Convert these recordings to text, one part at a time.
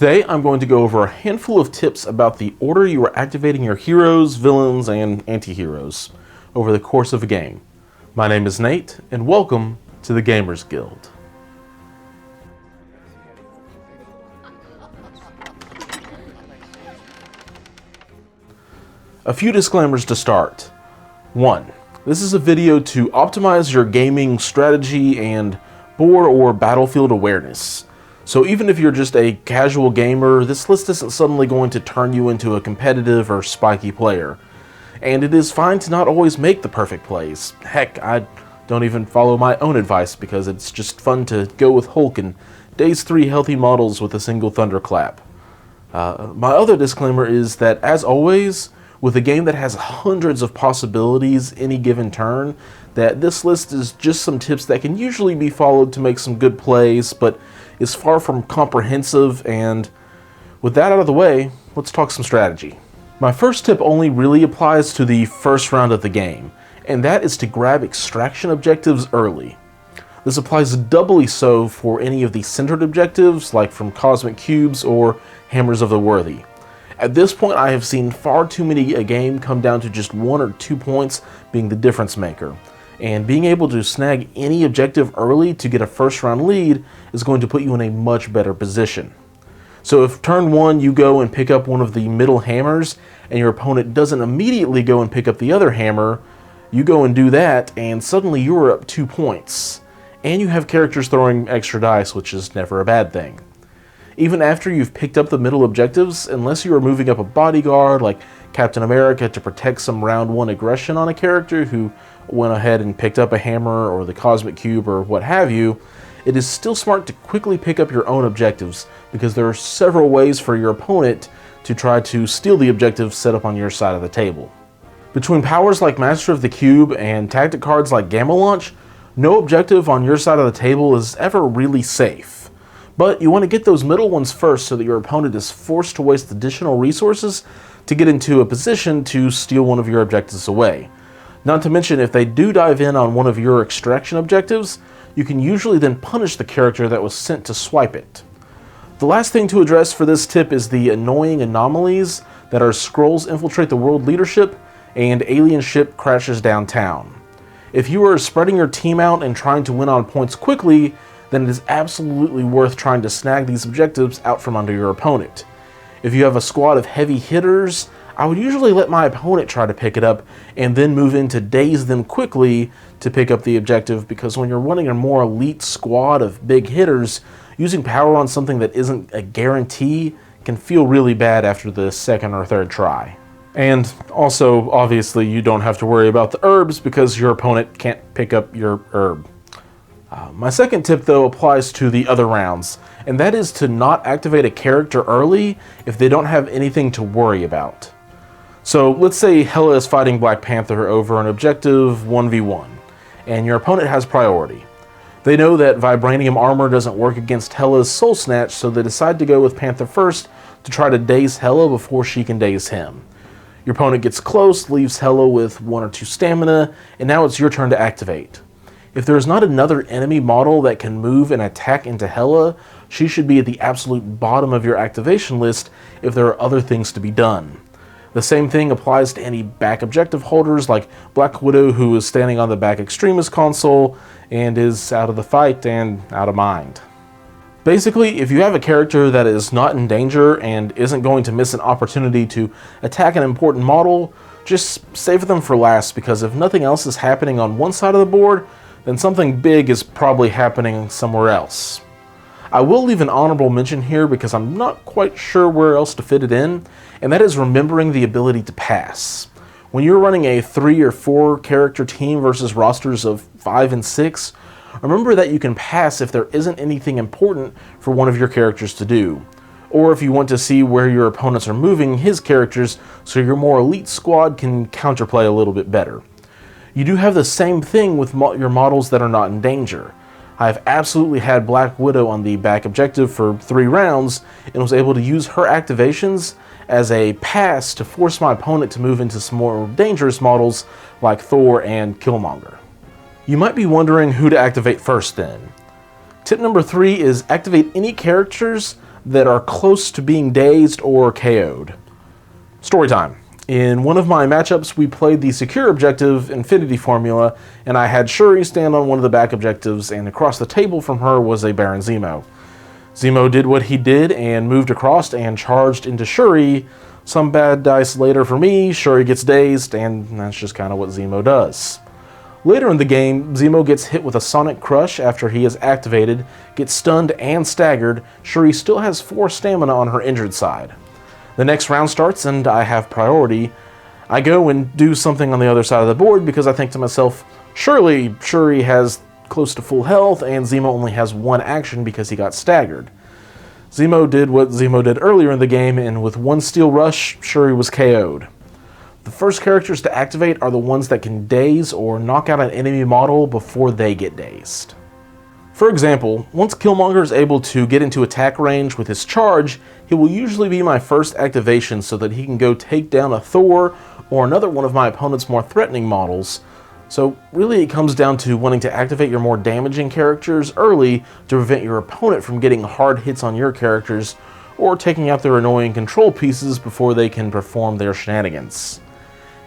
Today I'm going to go over a handful of tips about the order you are activating your heroes, villains, and anti-heroes over the course of a game. My name is Nate, and welcome to the Gamers Guild. A few disclaimers to start. 1. This is a video to optimize your gaming strategy and board or battlefield awareness. So even if you're just a casual gamer, this list isn't suddenly going to turn you into a competitive or spiky player. And it is fine to not always make the perfect plays. Heck, I don't even follow my own advice because it's just fun to go with Hulk and days 3 healthy models with a single thunderclap. My other disclaimer is that, as always, with a game that has hundreds of possibilities any given turn, that this list is just some tips that can usually be followed to make some good plays, but is far from comprehensive. And with that out of the way, let's talk some strategy. My first tip only really applies to the first round of the game, and that is to grab extraction objectives early. This applies doubly so for any of the centered objectives, like from Cosmic Cubes or Hammers of the Worthy. At this point, I have seen far too many a game come down to just 1 or 2 points being the difference maker. And being able to snag any objective early to get a first round lead is going to put you in a much better position. So if turn 1 you go and pick up one of the middle hammers and your opponent doesn't immediately go and pick up the other hammer, you go and do that and suddenly you're up 2 points. And you have characters throwing extra dice, which is never a bad thing. Even after you've picked up the middle objectives, unless you are moving up a bodyguard like Captain America to protect some round 1 aggression on a character who went ahead and picked up a hammer or the Cosmic Cube or what have you, it is still smart to quickly pick up your own objectives, because there are several ways for your opponent to try to steal the objectives set up on your side of the table. Between powers like Master of the Cube and tactic cards like Gamma Launch, no objective on your side of the table is ever really safe. But you want to get those middle ones first so that your opponent is forced to waste additional resources to get into a position to steal one of your objectives away. Not to mention, if they do dive in on one of your extraction objectives, you can usually then punish the character that was sent to swipe it. The last thing to address for this tip is the annoying anomalies that are Skrulls infiltrate the world leadership and alien ship crashes downtown. If you are spreading your team out and trying to win on points quickly, then it is absolutely worth trying to snag these objectives out from under your opponent. If you have a squad of heavy hitters, I would usually let my opponent try to pick it up and then move in to daze them quickly to pick up the objective, because when you're running a more elite squad of big hitters, using power on something that isn't a guarantee can feel really bad after the second or third try. And also, obviously, you don't have to worry about the herbs because your opponent can't pick up your herb. My second tip, though, applies to the other rounds, and that is to not activate a character early if they don't have anything to worry about. So let's say Hela is fighting Black Panther over an objective 1v1, and your opponent has priority. They know that vibranium armor doesn't work against Hela's Soul Snatch, so they decide to go with Panther first to try to daze Hela before she can daze him. Your opponent gets close, leaves Hela with 1 or 2 stamina, and now it's your turn to activate. If there is not another enemy model that can move and attack into Hela, she should be at the absolute bottom of your activation list if there are other things to be done. The same thing applies to any back objective holders like Black Widow, who is standing on the back extremist console and is out of the fight and out of mind. Basically, if you have a character that is not in danger and isn't going to miss an opportunity to attack an important model, just save them for last, because if nothing else is happening on one side of the board, then something big is probably happening somewhere else. I will leave an honorable mention here because I'm not quite sure where else to fit it in, and that is remembering the ability to pass. When you're running a 3 or 4 character team versus rosters of 5 and 6, remember that you can pass if there isn't anything important for one of your characters to do, or if you want to see where your opponents are moving his characters so your more elite squad can counterplay a little bit better. You do have the same thing with your models that are not in danger. I've absolutely had Black Widow on the back objective for 3 rounds and was able to use her activations as a pass to force my opponent to move into some more dangerous models like Thor and Killmonger. You might be wondering who to activate first then. Tip number 3 is activate any characters that are close to being dazed or KO'd. Story time. In one of my matchups, we played the secure objective Infinity Formula, and I had Shuri stand on one of the back objectives, and across the table from her was a Baron Zemo. Zemo did what he did and moved across and charged into Shuri. Some bad dice later for me, Shuri gets dazed, and that's just kind of what Zemo does. Later in the game, Zemo gets hit with a Sonic Crush after he is activated, gets stunned and staggered. Shuri still has 4 stamina on her injured side. The next round starts and I have priority. I go and do something on the other side of the board because I think to myself, surely Shuri has close to full health and Zemo only has 1 action because he got staggered. Zemo did what Zemo did earlier in the game, and with 1 Steel Rush, Shuri was KO'd. The first characters to activate are the ones that can daze or knock out an enemy model before they get dazed. For example, once Killmonger is able to get into attack range with his charge, he will usually be my first activation so that he can go take down a Thor or another one of my opponent's more threatening models. So really it comes down to wanting to activate your more damaging characters early to prevent your opponent from getting hard hits on your characters or taking out their annoying control pieces before they can perform their shenanigans.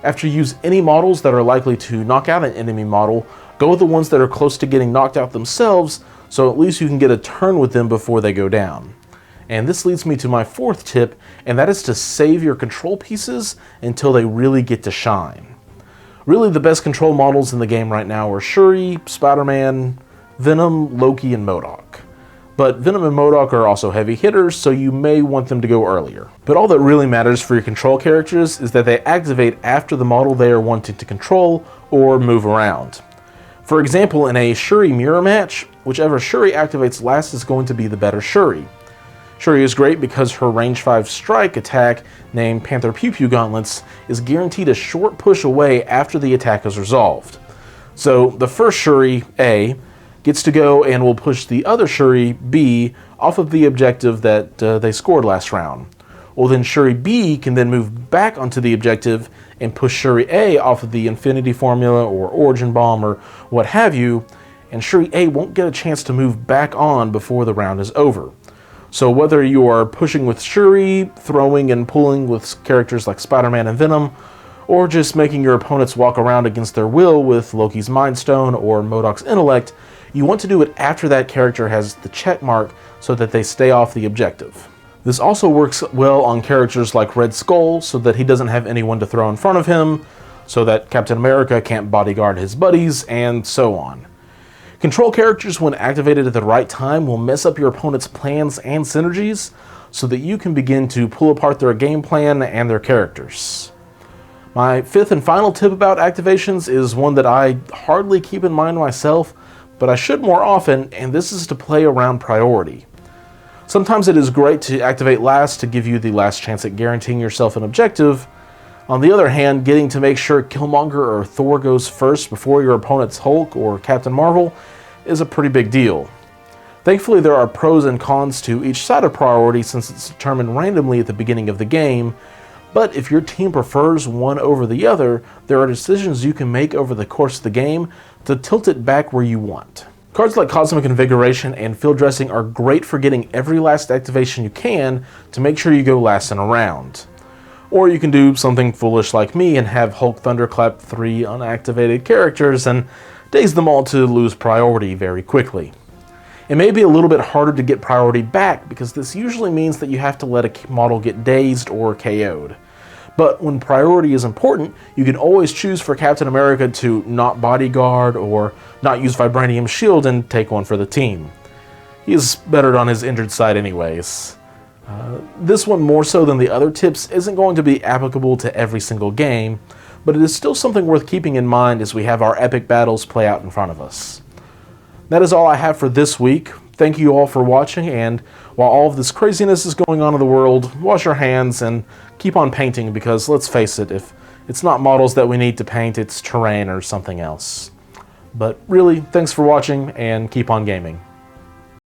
After you use any models that are likely to knock out an enemy model, go with the ones that are close to getting knocked out themselves, so at least you can get a turn with them before they go down. And this leads me to my 4th tip, and that is to save your control pieces until they really get to shine. Really, the best control models in the game right now are Shuri, Spider-Man, Venom, Loki, and MODOK. But Venom and MODOK are also heavy hitters, so you may want them to go earlier. But all that really matters for your control characters is that they activate after the model they are wanting to control or move around. For example, in a Shuri mirror match, whichever Shuri activates last is going to be the better Shuri. Shuri is great because her range 5 strike attack, named Panther Pew Pew Gauntlets, is guaranteed a short push away after the attack is resolved. So the first Shuri, A, gets to go and will push the other Shuri, B, off of the objective that they scored last round. Well, then Shuri B can then move back onto the objective and push Shuri A off of the Infinity Formula or Origin Bomb or what have you, and Shuri A won't get a chance to move back on before the round is over. So whether you are pushing with Shuri, throwing and pulling with characters like Spider-Man and Venom, or just making your opponents walk around against their will with Loki's Mind Stone or MODOK's Intellect, you want to do it after that character has the check mark so that they stay off the objective. This also works well on characters like Red Skull so that he doesn't have anyone to throw in front of him, so that Captain America can't bodyguard his buddies, and so on. Control characters, when activated at the right time, will mess up your opponent's plans and synergies so that you can begin to pull apart their game plan and their characters. My 5th and final tip about activations is one that I hardly keep in mind myself, but I should more often, and this is to play around priority. Sometimes it is great to activate last to give you the last chance at guaranteeing yourself an objective. On the other hand, getting to make sure Killmonger or Thor goes first before your opponent's Hulk or Captain Marvel is a pretty big deal. Thankfully, there are pros and cons to each side of priority since it's determined randomly at the beginning of the game, but if your team prefers one over the other, there are decisions you can make over the course of the game to tilt it back where you want. Cards like Cosmic Invigoration and Field Dressing are great for getting every last activation you can to make sure you go last in a round. Or you can do something foolish like me and have Hulk Thunderclap 3 unactivated characters and daze them all to lose priority very quickly. It may be a little bit harder to get priority back because this usually means that you have to let a model get dazed or KO'd. But when priority is important, you can always choose for Captain America to not bodyguard or not use Vibranium Shield and take one for the team. He is better on his injured side anyways. This one, more so than the other tips, isn't going to be applicable to every single game, but it is still something worth keeping in mind as we have our epic battles play out in front of us. That is all I have for this week. Thank you all for watching, and while all of this craziness is going on in the world, wash your hands and keep on painting because, let's face it, if it's not models that we need to paint, it's terrain or something else. But really, thanks for watching and keep on gaming.